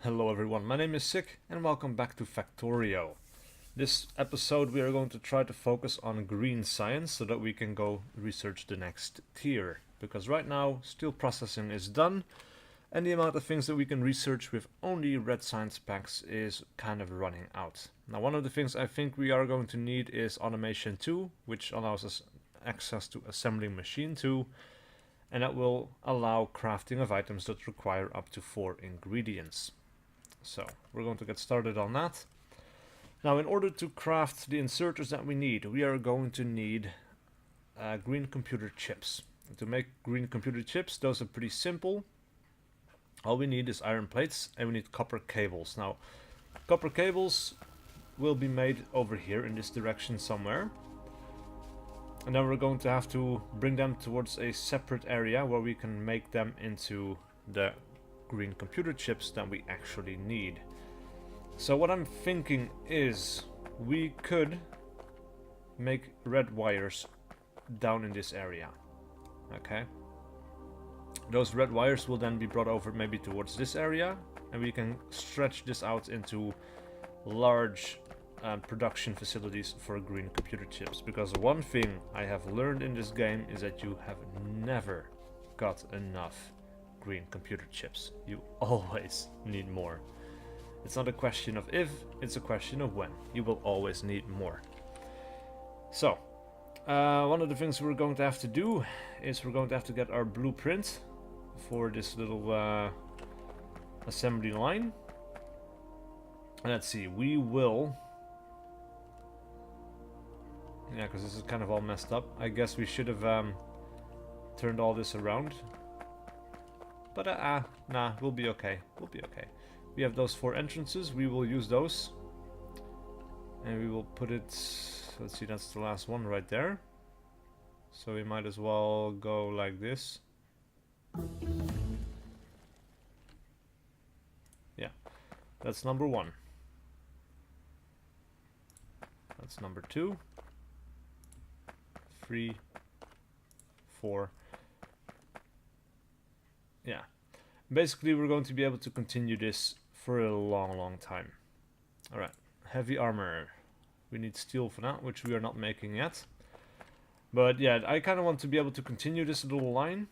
Hello everyone, my name is SiC and welcome back to Factorio. This episode we are going to try to focus on green science so that we can go research the next tier. Because right now steel processing is done and the amount of things that we can research with only red science packs is kind of running out. Now one of the things I think we are going to need is automation 2, which allows us access to assembling machine 2, and that will allow crafting of items that require up to 4 ingredients. So we're going to get started on that. Now in order to craft the inserters that we need, we are going to need green computer chips. To make green computer chips, those are pretty simple. All we need is iron plates and we need copper cables. Now copper cables will be made over here in this direction somewhere. And then we're going to have to bring them towards a separate area where we can make them into the green computer chips that we actually need. So what I'm thinking is we could make red wires down in this area. Okay. Those red wires will then be brought over maybe towards this area, and we can stretch this out into large production facilities for green computer chips. Because one thing I have learned in this game is that you have never got enough green computer chips. You always need more. It's not a question of if, it's a question of when. You will always need more. So, one of the things we're going to have to do is we're going to have to get our blueprint for this little assembly line. And let's see, we will... Yeah, because this is kind of all messed up. I guess we should have turned all this around. But nah, we'll be okay. We'll be okay. We have those 4 entrances. We will use those. And we will put it... Let's see, that's the last one right there. So we might as well go like this. Yeah. That's number 1. That's number 2. 3. 4. Yeah, basically we're going to be able to continue this for a long time. Alright, heavy armor. We need steel for that, which we are not making yet. But yeah, I kind of want to be able to continue this little line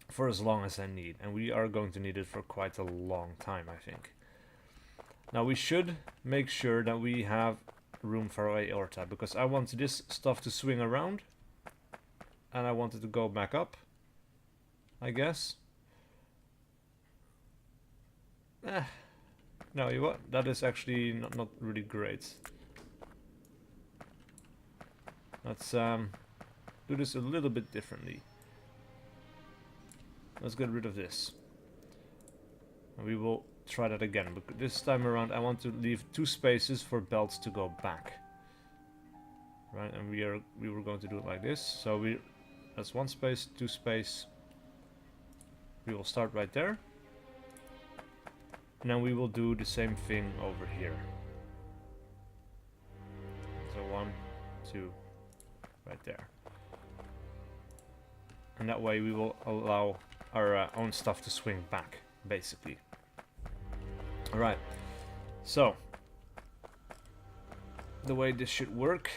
for as long as I need. And we are going to need it for quite a long time, I think. Now we should make sure that we have room for our aorta, because I want this stuff to swing around. And I want it to go back up, I guess. No, you what? That is actually not really great. Let's do this a little bit differently. Let's get rid of this. And we will try that again. But this time around I want to leave 2 spaces for belts to go back. Right, and we were going to do it like this. So that's 1 space, 2 space. We will start right there. And then we will do the same thing over here. So 1, 2, right there. And that way we will allow our own stuff to swing back, basically. Alright. So, the way this should work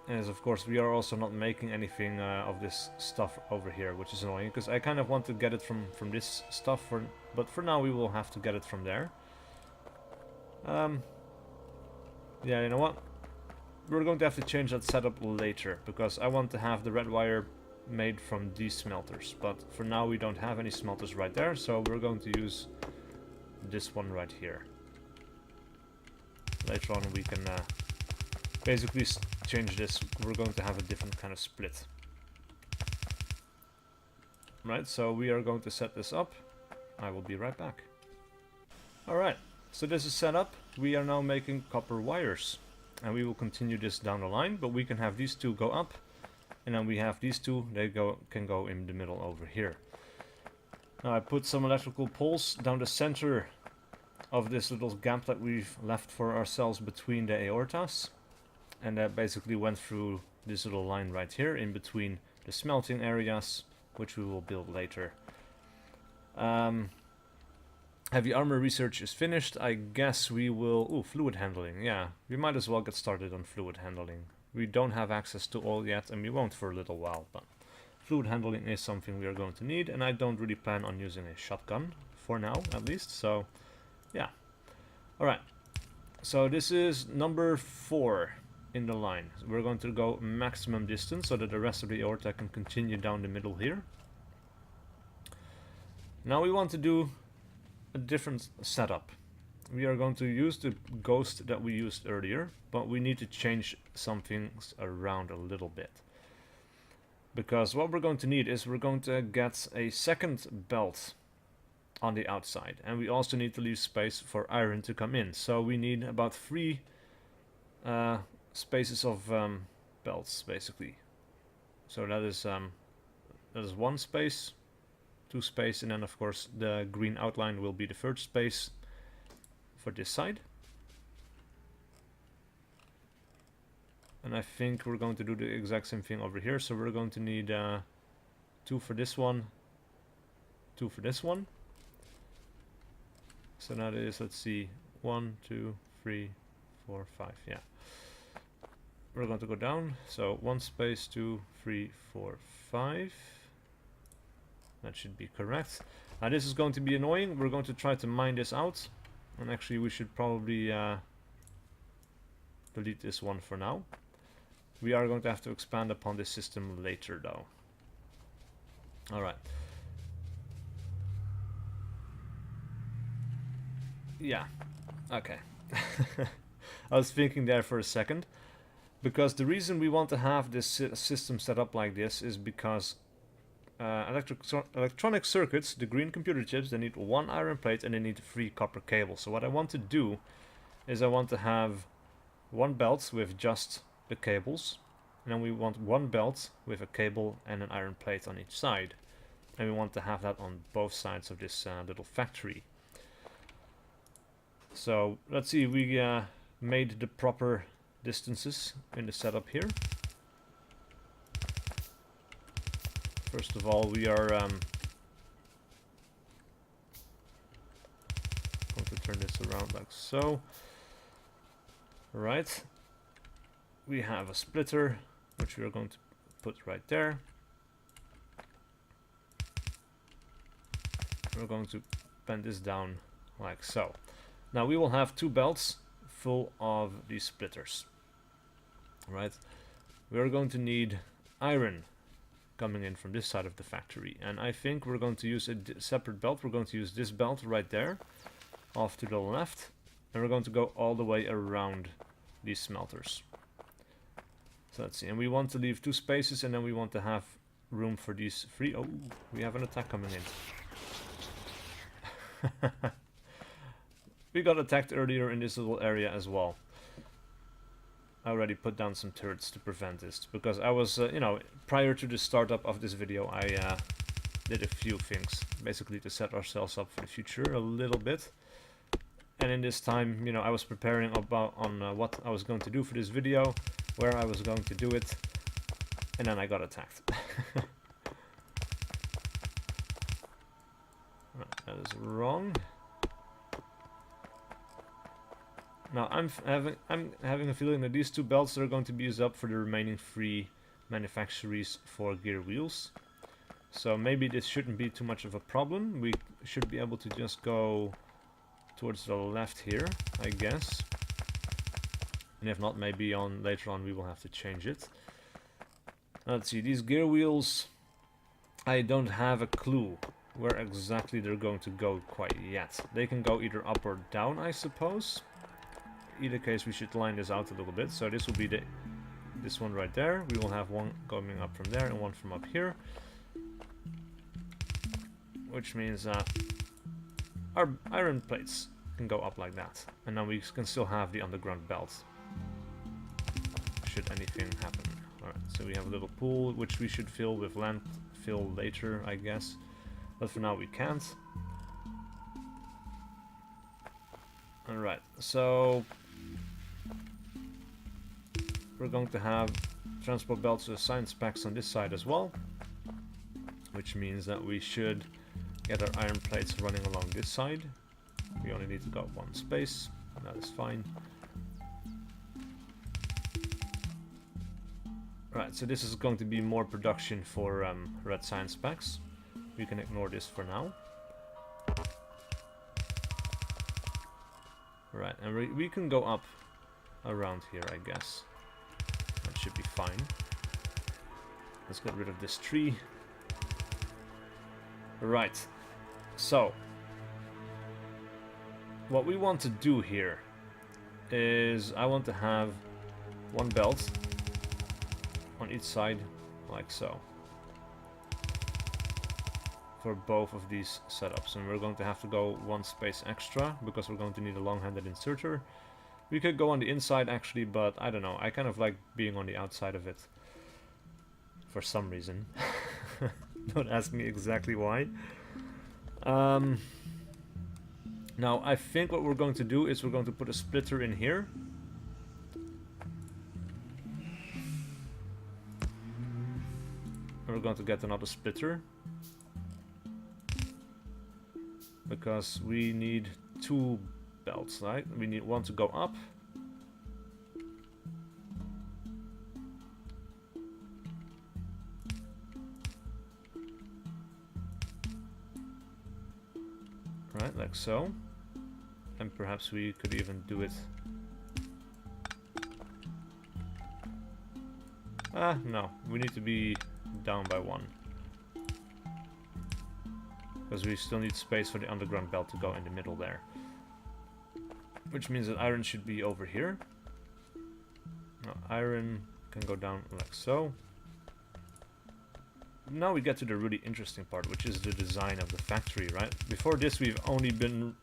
is, of course, we are also not making anything of this stuff over here, which is annoying, because I kind of want to get it from this stuff, but for now we will have to get it from there. Yeah, you know what? We're going to have to change that setup later, because I want to have the red wire made from these smelters, but for now we don't have any smelters right there, so we're going to use this one right here. Later on we can basically change this. We're going to have a different kind of split. Right, so we are going to set this up. I will be right back. Alright, so this is set up. We are now making copper wires. And we will continue this down the line, but we can have these 2 go up. And then we have these 2, they can go in the middle over here. Now I put some electrical poles down the center of this little gap that we've left for ourselves between the aortas. And that basically went through this little line right here in between the smelting areas, which we will build later. Heavy armor research is finished. I guess we will... Ooh, fluid handling. Yeah, we might as well get started on fluid handling. We don't have access to all yet, and we won't for a little while, but fluid handling is something we are going to need, and I don't really plan on using a shotgun, for now at least, so yeah. Alright, so this is number 4 in the line. We're going to go maximum distance so that the rest of the aorta can continue down the middle here. Now we want to do a different setup. We are going to use the ghost that we used earlier, but we need to change some things around a little bit. Because what we're going to need is we're going to get a second belt on the outside, and we also need to leave space for iron to come in. So we need about 3 spaces of belts, basically. So that is 1 space, 2 space, and then of course the green outline will be the third space for this side. And I think we're going to do the exact same thing over here. So we're going to need 2 for this one, 2 for this one. So that is, let's see, 1, 2, 3, 4, 5, yeah. We're going to go down, so 1 space, 2, 3, 4, 5. That should be correct. Now this is going to be annoying. We're going to try to mine this out. And actually we should probably delete this one for now. We are going to have to expand upon this system later though. Alright. Yeah, okay. I was thinking there for a second. Because the reason we want to have this system set up like this is because electronic circuits, the green computer chips, they need 1 iron plate and they need 3 copper cables. So what I want to do is I want to have 1 belt with just the cables, and then we want 1 belt with a cable and an iron plate on each side, and we want to have that on both sides of this little factory. So let's see, we made the proper distances in the setup here. First of all, we are going to turn this around like so. Right. We have a splitter, which we are going to put right there. We're going to bend this down like so. Now we will have 2 belts full of these splitters. Right. We are going to need iron coming in from this side of the factory, and I think we're going to use a separate belt. We're going to use this belt right there off to the left, and we're going to go all the way around these smelters. So let's see, and we want to leave 2 spaces, and then we want to have room for these 3. Oh, we have an attack coming in. We got attacked earlier in this little area as well. I already put down some turrets to prevent this, because I was, you know, prior to the startup of this video, I did a few things, basically to set ourselves up for the future a little bit. And in this time, you know, I was preparing on what I was going to do for this video, where I was going to do it, and then I got attacked. Right, that is wrong. Now I'm having a feeling that these 2 belts are going to be used up for the remaining 3 manufactories for gear wheels. So maybe this shouldn't be too much of a problem. We should be able to just go towards the left here, I guess. And if not, maybe later on we will have to change it. Let's see, these gear wheels, I don't have a clue where exactly they're going to go quite yet. They can go either up or down, I suppose. Either case, we should line this out a little bit. So this will be this one right there. We will have 1 going up from there and 1 from up here, which means that our iron plates can go up like that, and then we can still have the underground belt should anything happen. Alright, so we have a little pool which we should fill with landfill later, I guess, but for now we can't. Alright, so we're going to have transport belts with assigned specs on this side as well, which means that we should get our iron plates running along this side. We only need to go up one space. That is fine. Right, so this is going to be more production for red science packs. We can ignore this for now. Right, and we can go up around here, I guess. That should be fine. Let's get rid of this tree. Right, so what we want to do here is I want to have one belt on each side, like so, for both of these setups, and we're going to have to go one space extra because we're going to need a long-handed inserter. We could go on the inside actually, but I don't know, I kind of like being on the outside of it for some reason. Don't ask me exactly why. Now I think what we're going to do is we're going to put a splitter in here. We're going to get another splitter because we need two belts, right? We need one to go up. Right, like so. And perhaps we could even do it. No, we need to be down by one. Because we still need space for the underground belt to go in the middle there. Which means that iron should be over here. Now, iron can go down like so. Now we get to the really interesting part, which is the design of the factory, right? Before this we've only been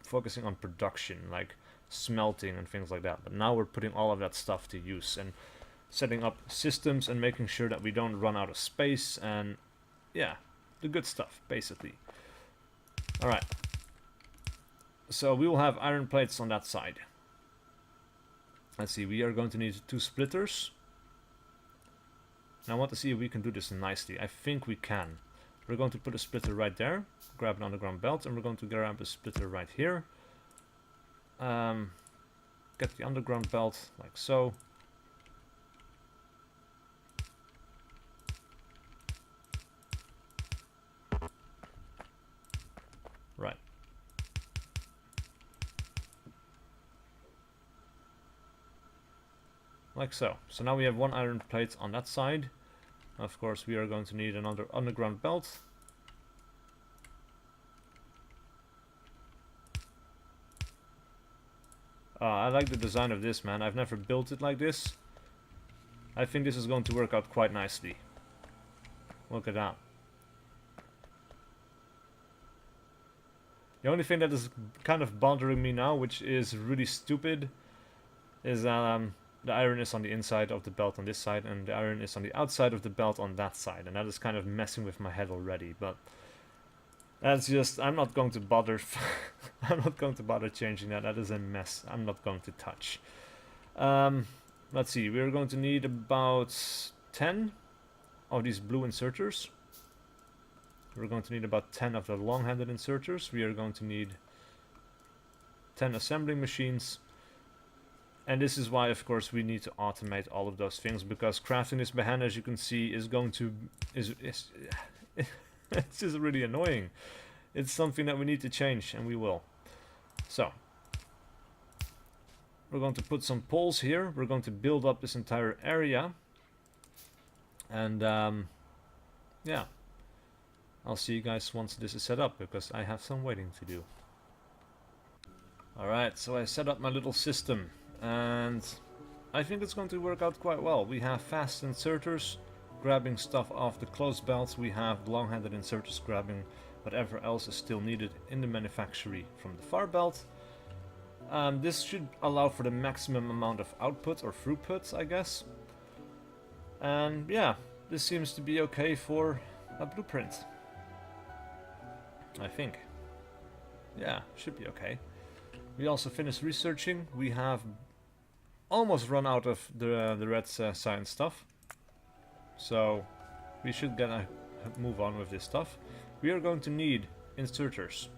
focusing on production, like smelting and things like that. But now we're putting all of that stuff to use and setting up systems and making sure that we don't run out of space and, yeah, the good stuff, basically. Alright. So we will have iron plates on that side. Let's see, we are going to need two splitters. And I want to see if we can do this nicely. I think we can. We're going to put a splitter right there, grab an underground belt, and we're going to grab a splitter right here. Get the underground belt, like so. Right. Like so. So now we have one iron plate on that side. Of course, we are going to need another underground belt. I like the design of this, man. I've never built it like this. I think this is going to work out quite nicely. Look at that. The only thing that is kind of bothering me now, which is really stupid, is the iron is on the inside of the belt on this side, and the iron is on the outside of the belt on that side, and that is kind of messing with my head already. But that's just, I'm not going to bother. I'm not going to bother changing that. That is a mess. I'm not going to touch. Let's see. We're going to need about 10 of these blue inserters. We're going to need about 10 of the long-handed inserters. We are going to need 10 assembling machines. And this is why, of course, we need to automate all of those things, because crafting this by hand, as you can see, is going to it's just really annoying. It's something that we need to change, and we will. So we're going to put some poles here. We're going to build up this entire area, and yeah, I'll see you guys once this is set up, because I have some waiting to do. Alright, so I set up my little system, and I think it's going to work out quite well. We have fast inserters grabbing stuff off the closed belts. We have long-handed inserters grabbing whatever else is still needed in the manufactory from the far belt. This should allow for the maximum amount of output or throughput, I guess. And yeah, this seems to be okay for a blueprint, I think. Yeah, should be okay. We also finished researching. We have almost run out of the red science stuff, so we should move on with this stuff. We are going to need inserters,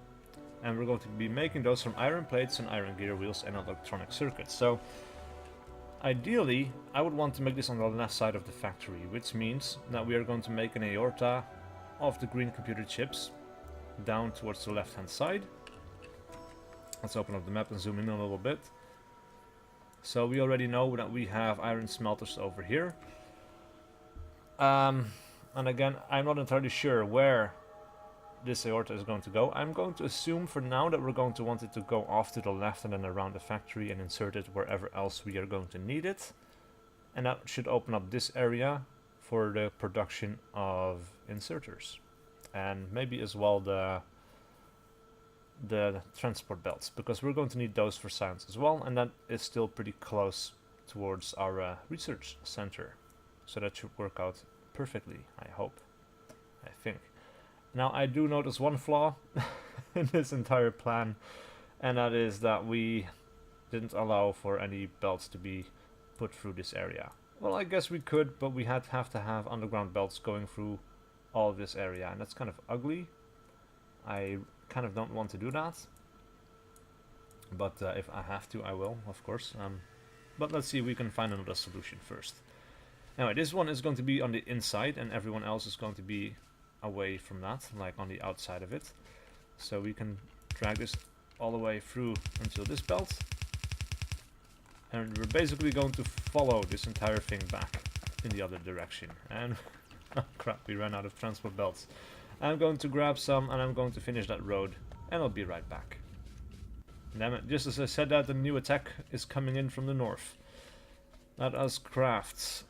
and we're going to be making those from iron plates and iron gear wheels and electronic circuits. So ideally I would want to make this on the left side of the factory, which means that we are going to make an aorta of the green computer chips down towards the left hand side. Let's open up the map and zoom in a little bit. So we already know that we have iron smelters over here. And again, I'm not entirely sure where this aorta is going to go. I'm going to assume for now that we're going to want it to go off to the left and then around the factory and insert it wherever else we are going to need it. And that should open up this area for the production of inserters. And maybe as well the transport belts, because we're going to need those for science as well, and that is still pretty close towards our research center. So that should work out perfectly, I hope. I think. Now I do notice one flaw in this entire plan, and that is that we didn't allow for any belts to be put through this area. Well, I guess we could, but we have to have underground belts going through all of this area, and that's kind of ugly. I kind of don't want to do that, but if I have to, I will, of course. But let's see if we can find another solution first. Anyway, this one is going to be on the inside, and everyone else is going to be away from that, like on the outside of it. So we can drag this all the way through until this belt, and we're basically going to follow this entire thing back in the other direction. And oh crap, we ran out of transport belts. I'm going to grab some and I'm going to finish that road, and I'll be right back. Damn it, just as I said that, the new attack is coming in from the north. Let us craft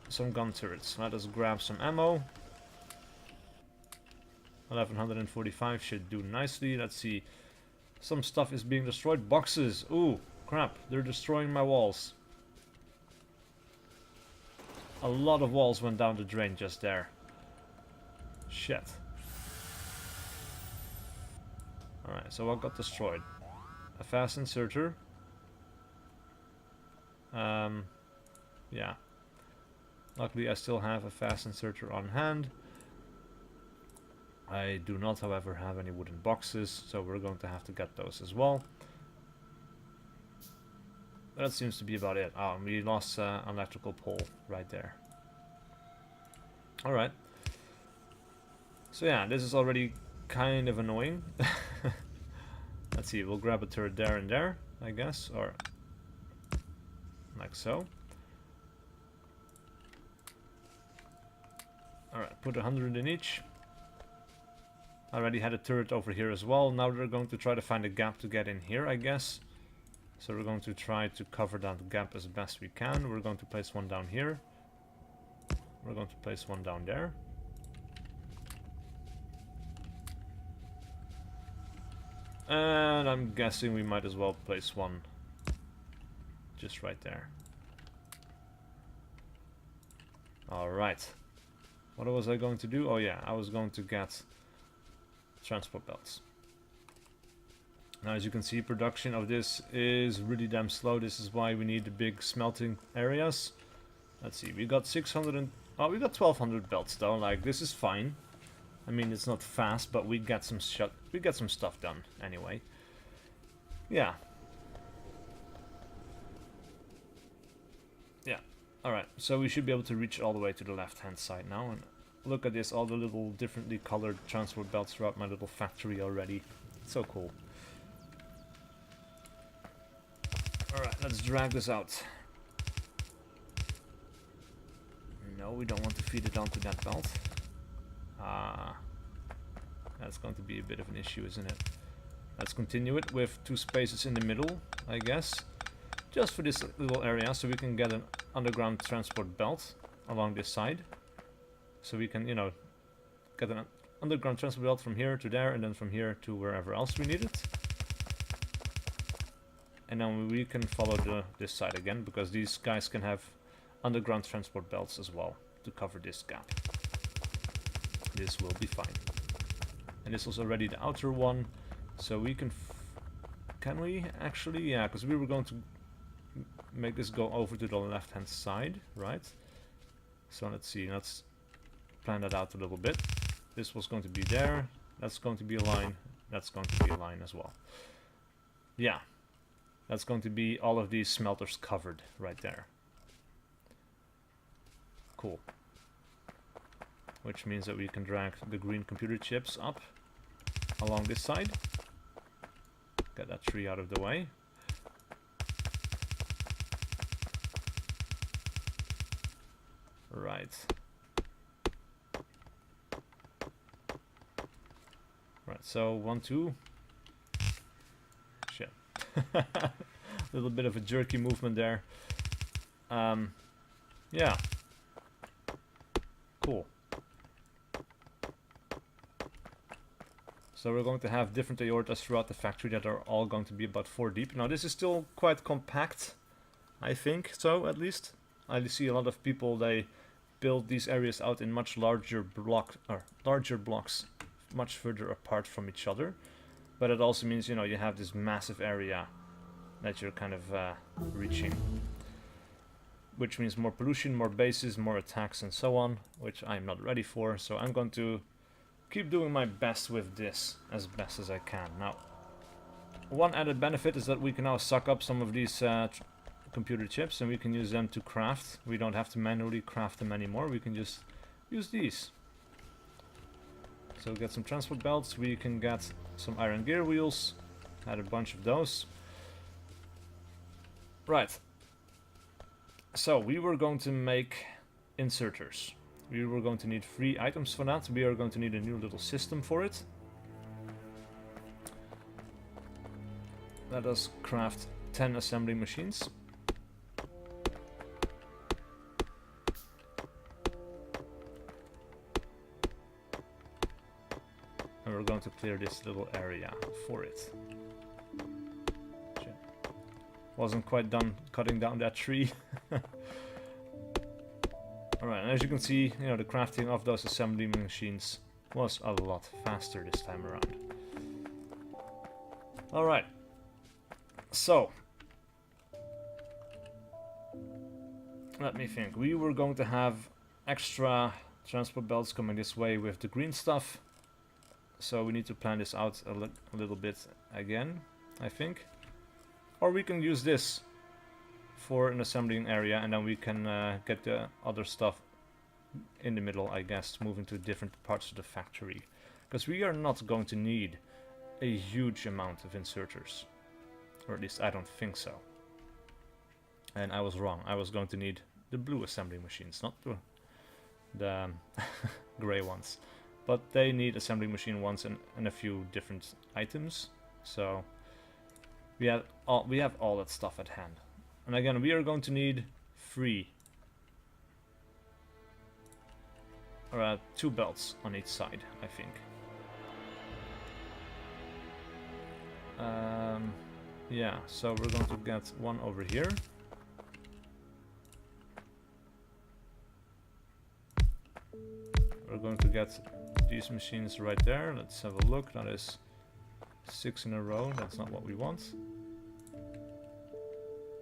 some gun turrets. Let us grab some ammo. 1145 should do nicely. Let's see. Some stuff is being destroyed. Boxes. Ooh, crap. They're destroying my walls. A lot of walls went down the drain just there. Shit. Alright, so what got destroyed? A fast inserter. Yeah. Luckily I still have a fast inserter on hand. I do not, however, have any wooden boxes, so we're going to have to get those as well. That seems to be about it. Oh, we lost an electrical pole right there. Alright. So yeah, this is already kind of annoying. Let's see, we'll grab a turret there and there, I guess, or like so. Alright, put 100 in each. I already had a turret over here as well. Now we're going to try to find a gap to get in here, I guess. So we're going to try to cover that gap as best we can. We're going to place one down here. We're going to place one down there. And I'm guessing we might as well place one just right there. Alright. What was I going to do? Oh yeah, I was going to get transport belts. Now as you can see, production of this is really damn slow. This is why we need the big smelting areas. Let's see, we got 600 and... oh, we got 1200 belts though. Like, this is fine. I mean, it's not fast, but we get some stuff done anyway. Yeah. Yeah. Alright, so we should be able to reach all the way to the left hand side now, and look at this, all the little differently colored transport belts throughout my little factory already. It's so cool. Alright, let's drag this out. No, we don't want to feed it onto that belt. That's going to be a bit of an issue, isn't it? Let's continue it with 2 spaces in the middle, I guess. Just for this little area, so we can get an underground transport belt along this side. So we can, you know, get an underground transport belt from here to there, and then from here to wherever else we need it. And then we can follow this side again, because these guys can have underground transport belts as well to cover this gap. This will be fine. And this was already the outer one, so we can... can we actually? Yeah, because we were going to make this go over to the left hand side, right? So let's see, let's plan that out a little bit. This was going to be there, that's going to be a line That's going to be a line as well. Yeah, that's going to be all of these smelters covered right there. Cool. Which means that we can drag the green computer chips up along this side. Get that tree out of the way. Right. Right, so 1, 2. Shit. A little bit of a jerky movement there. Yeah. Cool. So we're going to have different aortas throughout the factory that are all going to be about 4 deep. Now this is still quite compact, I think so, at least. I see a lot of people, they build these areas out in much larger blocks, much further apart from each other. But it also means, you know, you have this massive area that you're kind of reaching. Which means more pollution, more bases, more attacks and so on, which I'm not ready for. So I'm going to keep doing my best with this as best as I can. Now, one added benefit is that we can now suck up some of these computer chips and we can use them to craft. We don't have to manually craft them anymore. We can just use these. So we get some transport belts. We can get some iron gear wheels. Had a bunch of those. Right. So we were going to make inserters. We were going to need 3 items for that. We are going to need a new little system for it. Let us craft 10 assembly machines. And we're going to clear this little area for it. Shit. Wasn't quite done cutting down that tree. Alright, and as you can see, you know, the crafting of those assembly machines was a lot faster this time around. Alright. So, let me think. We were going to have extra transport belts coming this way with the green stuff. So we need to plan this out a little bit again, I think. Or we can use this for an assembling area and then we can get the other stuff in the middle, I guess, moving to different parts of the factory. Because we are not going to need a huge amount of inserters. Or at least I don't think so. And I was wrong. I was going to need the blue assembly machines, not the grey ones. But they need assembly machine ones and a few different items. So we have all that stuff at hand. And again, we are going to need 3 or 2 belts on each side, I think. Yeah, so we're going to get one over here. We're going to get these machines right there. Let's have a look. That is 6 in a row. That's not what we want.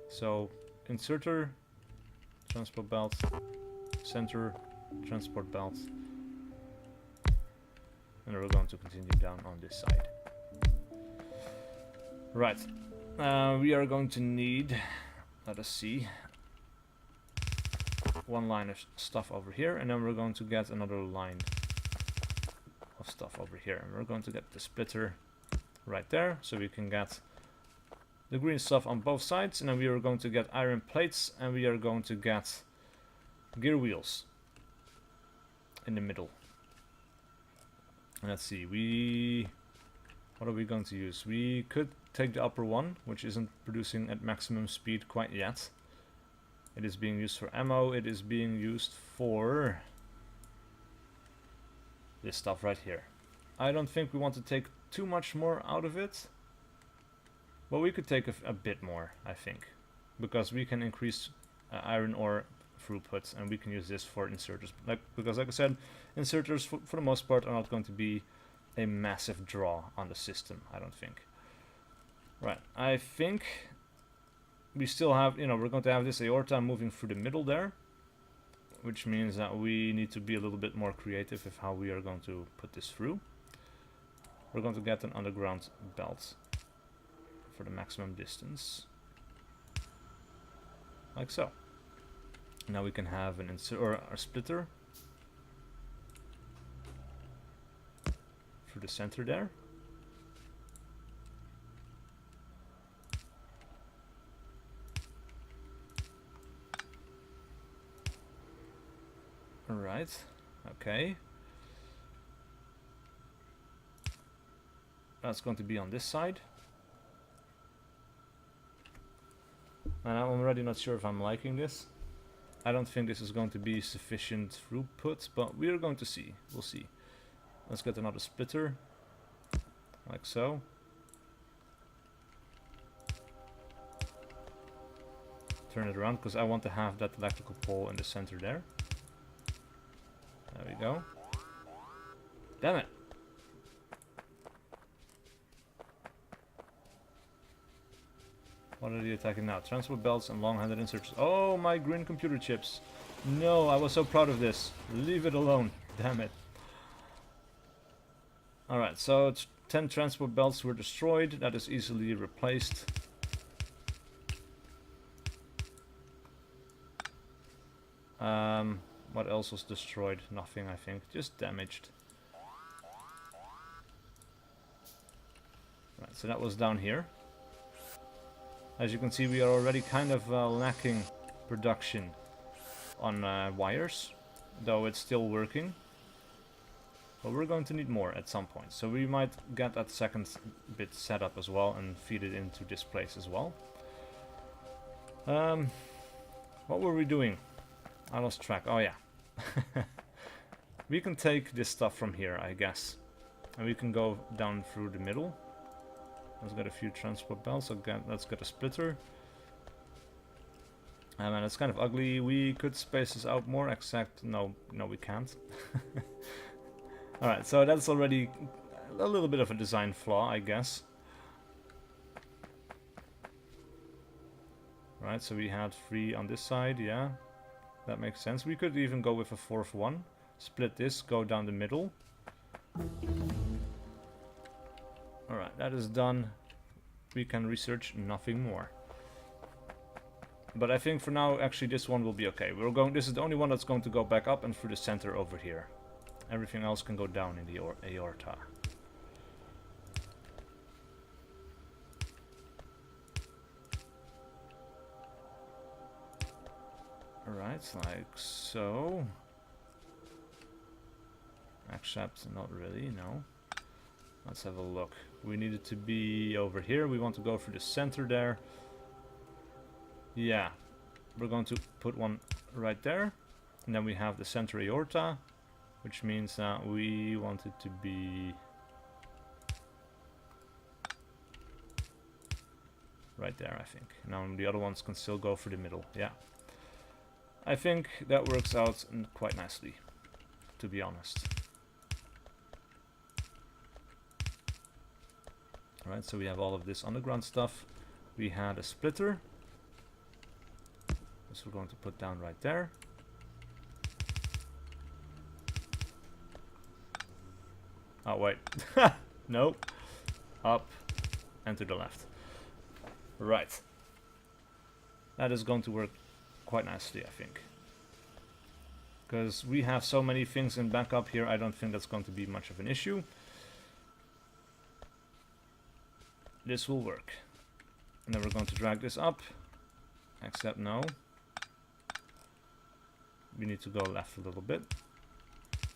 So, inserter, transport belt, center, transport belt. And we're going to continue down on this side. Right. We are going to need, let us see, 1 line of stuff over here, and then we're going to get another line of stuff over here. And we're going to get the splitter right there, so we can get the green stuff on both sides, and then we are going to get iron plates, and we are going to get gear wheels in the middle. And let's see, what are we going to use? We could take the upper one, which isn't producing at maximum speed quite yet. It is being used for ammo, it is being used for this stuff right here. I don't think we want to take too much more out of it. But we could take a bit more, I think. Because we can increase iron ore throughput, and we can use this for inserters. Because like I said, inserters for the most part are not going to be a massive draw on the system, I don't think. Right, I think we still have, you know, we're going to have this aorta moving through the middle there, which means that we need to be a little bit more creative with how we are going to put this through. we're going to get an underground belt for the maximum distance. Like so. Now we can have an insert or a splitter through the center there. Alright, okay. That's going to be on this side. And I'm already not sure if I'm liking this. I don't think this is going to be sufficient throughput, but we're going to see. We'll see. Let's get another splitter. Like so. Turn it around because I want to have that electrical pole in the center there. There we go. Damn it! What are they attacking now? Transport belts and long-handed inserts. Oh, my green computer chips. No, I was so proud of this. Leave it alone. Damn it. Alright, so 10 transport belts were destroyed. That is easily replaced. What else was destroyed? Nothing, I think. Just damaged. Right, so that was down here. As you can see, we are already kind of lacking production on wires, though it's still working. But we're going to need more at some point, so we might get that second bit set up as well and feed it into this place as well. What were we doing? I lost track. Oh yeah. We can take this stuff from here, I guess, and we can go down through the middle. Let's get a few transport belts. Again, let's get a splitter. And it's kind of ugly. We could space this out more, except no, we can't. Alright, so that's already a little bit of a design flaw, I guess. Right, so we had 3 on this side, yeah. That makes sense. We could even go with a 4th one. Split this, go down the middle. Alright, that is done. We can research nothing more. But I think for now, actually, this one will be okay. This is the only one that's going to go back up and through the center over here. Everything else can go down in the aorta. Alright, like so. Except, not really, no. Let's have a look. We need it to be over here. We want to go through the center there. Yeah. We're going to put one right there. And then we have the center aorta, which means that we want it to be right there, I think. Now the other ones can still go through the middle. Yeah. I think that works out quite nicely, to be honest. Alright, so we have all of this underground stuff. We had a splitter. This we're going to put down right there. Oh, wait. Nope. Up and to the left. Right. That is going to work quite nicely, I think. Because we have so many things in backup here, I don't think that's going to be much of an issue. This will work. And then we're going to drag this up. Except no. We need to go left a little bit.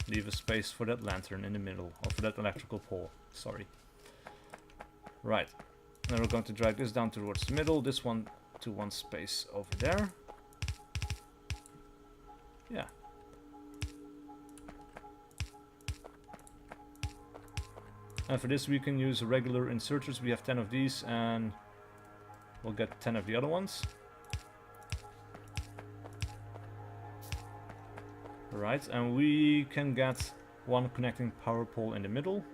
Leave a space for that lantern in the middle. Or for that electrical pole. Sorry. Right. Then we're going to drag this down towards the middle. This one to one space over there. Yeah. And for this we can use regular inserters. We have 10 of these and we'll get 10 of the other ones. Right, and we can get one connecting power pole in the middle.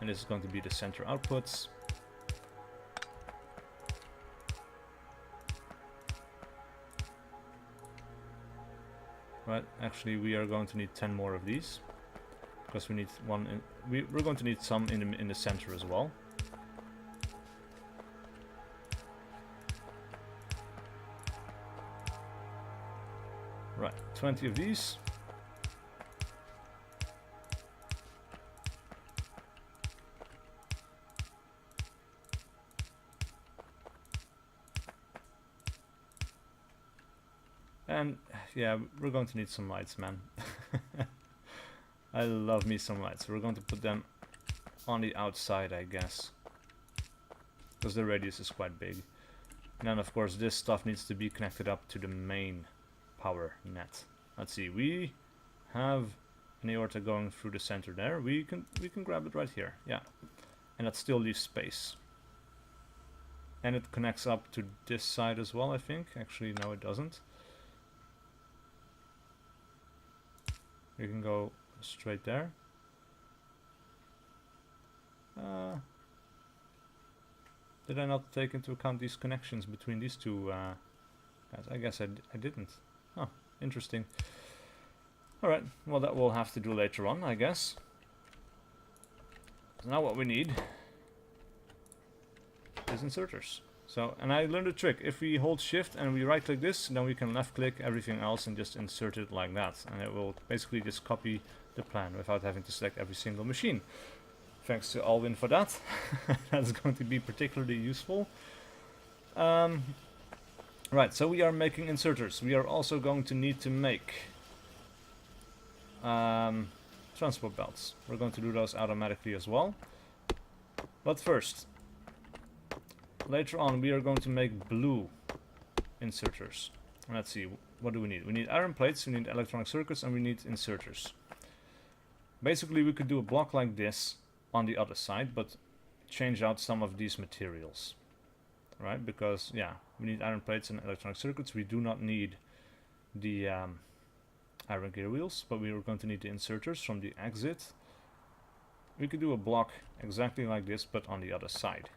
And this is going to be the center outputs. Right, actually we are going to need 10 more of these. Because we need one in, we're going to need some in the center as well. Right, 20 of these. And yeah, we're going to need some lights, man. I love me some lights. We're going to put them on the outside, I guess. Because the radius is quite big. And then of course this stuff needs to be connected up to the main power net. Let's see, we have an aorta going through the center there. We can grab it right here, yeah. And that still leaves space. And it connects up to this side as well, I think. Actually, no, it doesn't. We can go straight there. Did I not take into account these connections between these two guys? I guess I didn't. Oh, interesting. Alright, well that we'll have to do later on, I guess. So now what we need is inserters. So, and I learned a trick. If we hold shift and we right click this, then we can left click everything else and just insert it like that. And it will basically just copy the plan without having to select every single machine. Thanks to Alwyn for that. That's going to be particularly useful. Right, so we are making inserters. We are also going to need to make transport belts. We're going to do those automatically as well. But first, later on we are going to make blue inserters. Let's see, what do we need? We need iron plates, we need electronic circuits, and we need inserters. Basically we could do a block like this on the other side, but change out some of these materials. Right, because yeah, we need iron plates and electronic circuits. We do not need the iron gear wheels, but we are going to need the inserters from the exit. We could do a block exactly like this, but on the other side.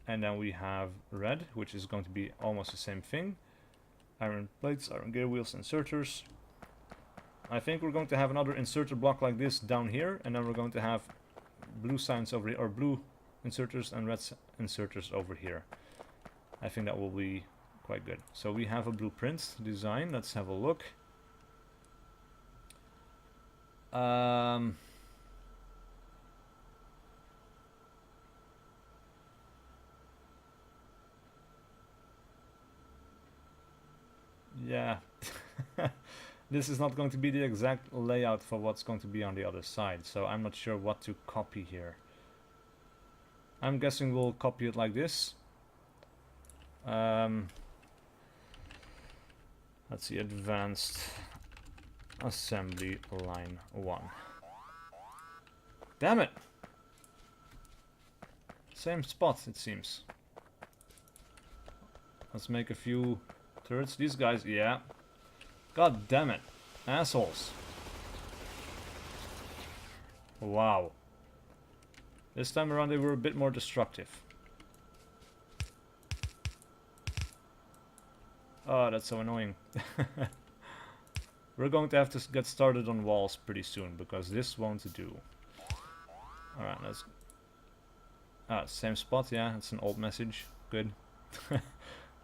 And then we have red, which is going to be almost the same thing. Iron plates, iron gear wheels, inserters. I think we're going to have another inserter block like this down here, and then we're going to have blue signs over here, or blue inserters and red inserters over here. I think that will be quite good. So we have a blueprint design. Let's have a look. Yeah. This is not going to be the exact layout for what's going to be on the other side, so I'm not sure what to copy here. I'm guessing we'll copy it like this. Let's see, advanced assembly line 1. Damn it! Same spot, it seems. Let's make a few turrets. These guys, yeah. God damn it. Assholes. Wow. This time around they were a bit more destructive. Oh, that's so annoying. We're going to have to get started on walls pretty soon, because this won't do. Alright, let's... Ah, same spot, yeah, it's an old message. Good.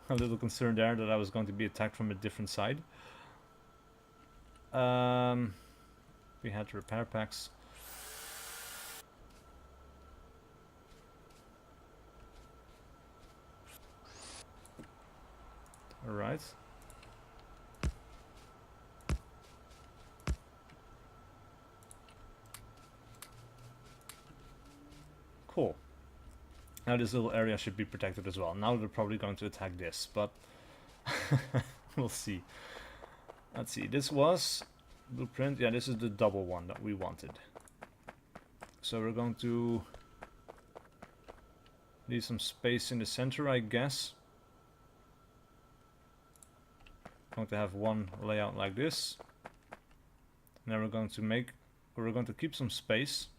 A little concerned there that I was going to be attacked from a different side. We had repair packs. Alright. Cool. Now this little area should be protected as well. Now they're probably going to attack this, but we'll see. Let's see, this was blueprint. Yeah, this is the double one that we wanted. So we're going to leave some space in the center, I guess. Going to have one layout like this. And then we're going to keep some space.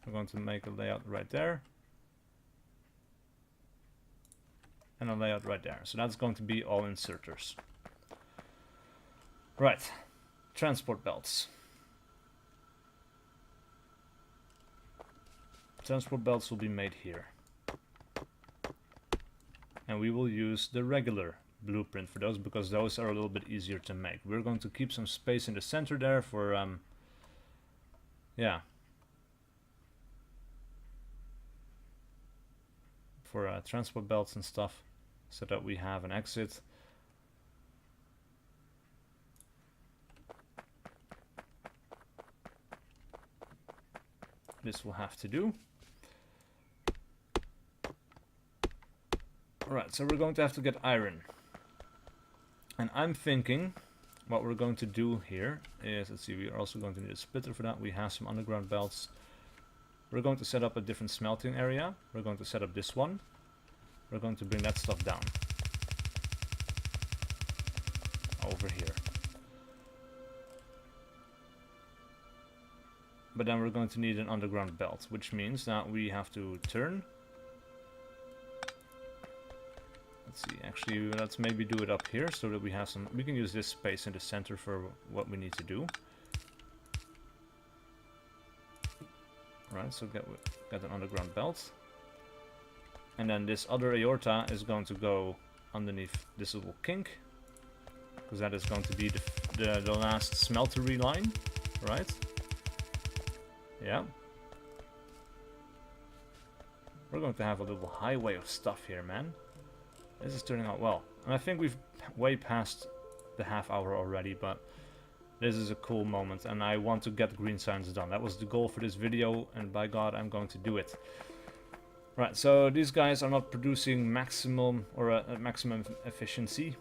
We're going to make a layout right there. And a layout right there. So that's going to be all inserters. Right, transport belts. Transport belts will be made here. And we will use the regular blueprint for those because those are a little bit easier to make. We're going to keep some space in the center there for yeah, for transport belts and stuff, so that we have an exit. This will have to do. Alright, so we're going to have to get iron. And I'm thinking what we're going to do here is, let's see, we are also going to need a splitter for that. We have some underground belts. We're going to set up a different smelting area. We're going to set up this one. We're going to bring that stuff down. Over here. But then we're going to need an underground belt, which means that we have to turn. Let's see, actually, let's maybe do it up here so that we have some... We can use this space in the center for what we need to do. Right, so get an underground belt. And then this other aorta is going to go underneath this little kink. Because that is going to be the last smeltery line, right? Yeah. We're going to have a little highway of stuff here, man. This is turning out well. And I think we've way past the half hour already, but this is a cool moment and I want to get green science done. That was the goal for this video and by God I'm going to do it. Right, so these guys are not producing maximum or a maximum efficiency.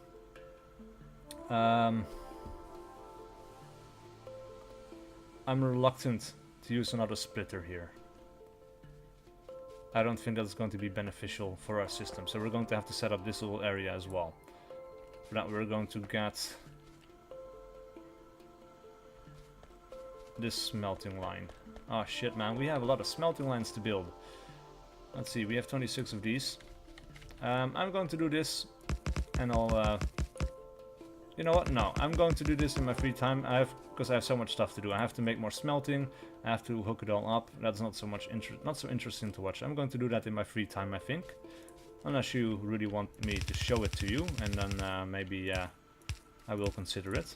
I'm reluctant to use another splitter here. I don't think that's going to be beneficial for our system, so we're going to have to set up this little area as well. For that we're going to get this smelting line. Oh shit, man, we have a lot of smelting lines to build. Let's see, we have 26 of these. I'm going to do this and I'll you know what? No, I'm going to do this in my free time. Because I have so much stuff to do. I have to make more smelting. I have to hook it all up. That's not so interesting to watch. I'm going to do that in my free time, I think. Unless you really want me to show it to you, and then maybe I will consider it.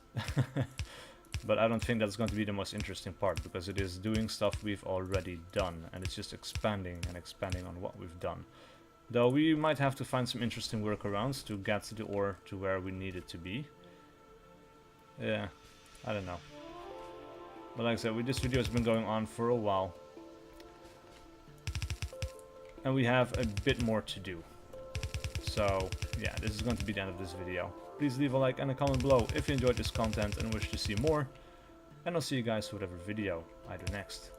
But I don't think that's going to be the most interesting part, because it is doing stuff we've already done, and it's just expanding and expanding on what we've done. Though we might have to find some interesting workarounds to get the ore to where we need it to be. Yeah, I don't know. But like I said, this video has been going on for a while. And we have a bit more to do. So, yeah, this is going to be the end of this video. Please leave a like and a comment below if you enjoyed this content and wish to see more. And I'll see you guys for whatever video I do next.